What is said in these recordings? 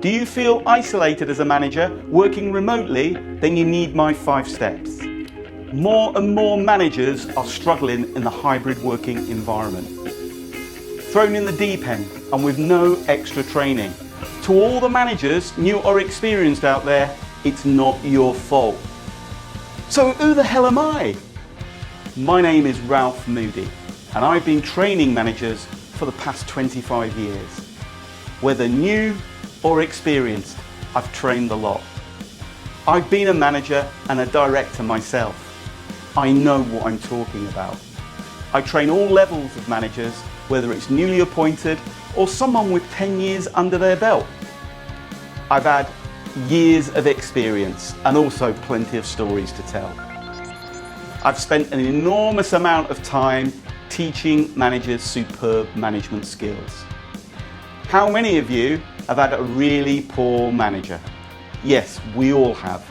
Do you feel isolated as a manager, working remotely? Then you need my 5 steps. More and more managers are struggling in the hybrid working environment. Thrown in the deep end and with no extra training. To all the managers, new or experienced out there, it's not your fault. So who the hell am I? My name is Ralph Moody and I've been training managers for the past 25 years. Whether new or experienced, I've trained a lot. I've been a manager and a director myself. I know what I'm talking about. I train all levels of managers, whether it's newly appointed or someone with 10 years under their belt. I've had years of experience and also plenty of stories to tell. I've spent an enormous amount of time teaching managers superb management skills. How many of you have had a really poor manager? Yes, we all have.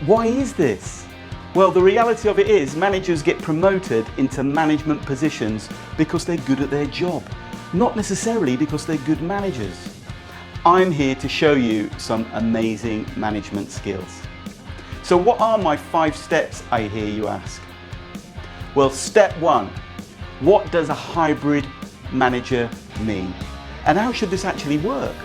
Why is this? Well, the reality of it is managers get promoted into management positions because they're good at their job, not necessarily because they're good managers. I'm here to show you some amazing management skills. So what are my 5 steps, I hear you ask? Well, step 1, what does a hybrid manager mean? And how should this actually work?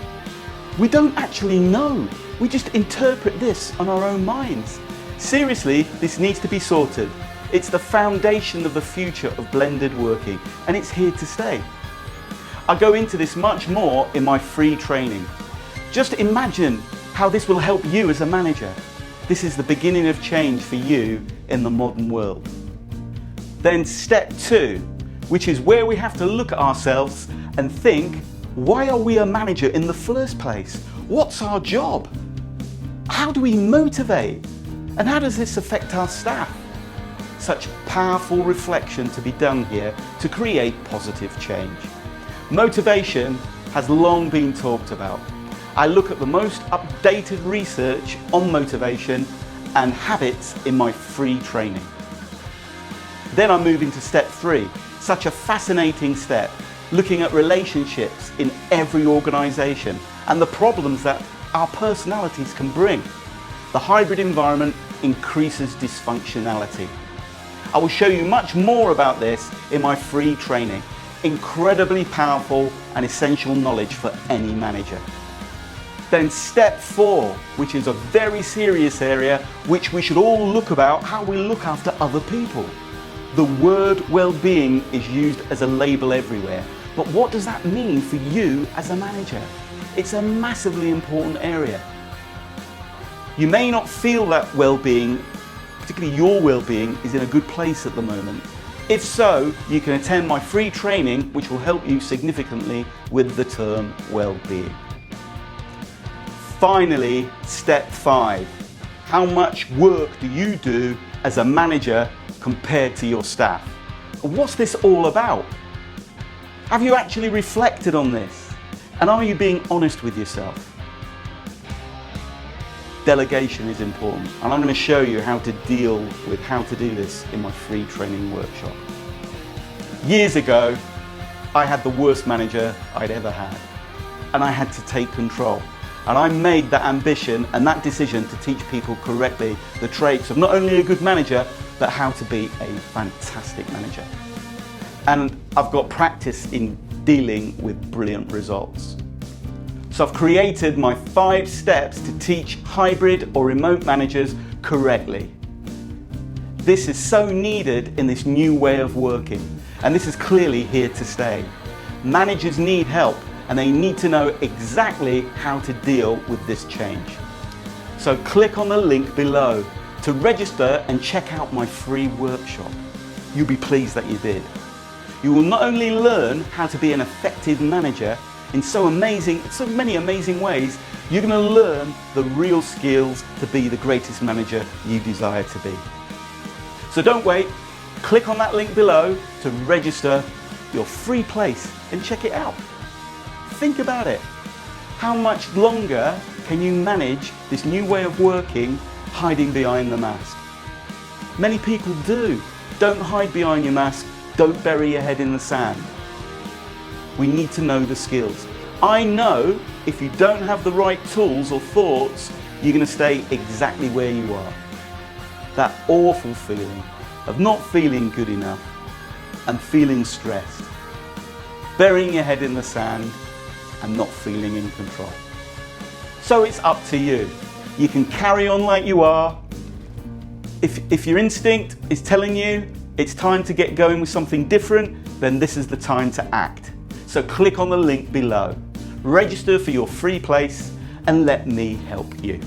We don't actually know. We just interpret this on our own minds. Seriously, this needs to be sorted. It's the foundation of the future of blended working, and it's here to stay. I go into this much more in my free training. Just imagine how this will help you as a manager. This is the beginning of change for you in the modern world. Then step 2, which is where we have to look at ourselves and think, why are we a manager in the first place? What's our job? How do we motivate? And how does this affect our staff? Such powerful reflection to be done here to create positive change. Motivation has long been talked about. I look at the most updated research on motivation and habits in my free training. Then I move into step 3, such a fascinating step, looking at relationships in every organisation and the problems that our personalities can bring. The hybrid environment increases dysfunctionality. I will show you much more about this in my free training. Incredibly powerful and essential knowledge for any manager. Then step 4, which is a very serious area which we should all look about, how we look after other people. The word well-being is used as a label everywhere, but what does that mean for you as a manager? It's a massively important area. You may not feel that well-being, particularly your well-being, is in a good place at the moment. If so, you can attend my free training, which will help you significantly with the term well-being. Finally, step 5. How much work do you do as a manager compared to your staff? What's this all about? Have you actually reflected on this? And are you being honest with yourself? Delegation is important, and I'm going to show you how to deal with how to do this in my free training workshop. Years ago, I had the worst manager I'd ever had, and I had to take control. And I made that ambition and that decision to teach people correctly the traits of not only a good manager, but how to be a fantastic manager. And I've got practice in dealing with brilliant results. So I've created my 5 steps to teach hybrid or remote managers correctly. This is so needed in this new way of working, and this is clearly here to stay. Managers need help, and they need to know exactly how to deal with this change. So click on the link below to register and check out my free workshop. You'll be pleased that you did. You will not only learn how to be an effective manager in so many amazing ways, you're going to learn the real skills to be the greatest manager you desire to be. So don't wait, click on that link below to register your free place and check it out. Think about it. How much longer can you manage this new way of working hiding behind the mask? Many people do. Don't hide behind your mask. Don't bury your head in the sand. We need to know the skills. I know if you don't have the right tools or thoughts, you're going to stay exactly where you are. That awful feeling of not feeling good enough and feeling stressed, burying your head in the sand and not feeling in control. So it's up to you. You can carry on like you are. If your instinct is telling you it's time to get going with something different, then this is the time to act. So click on the link below, register for your free place and let me help you.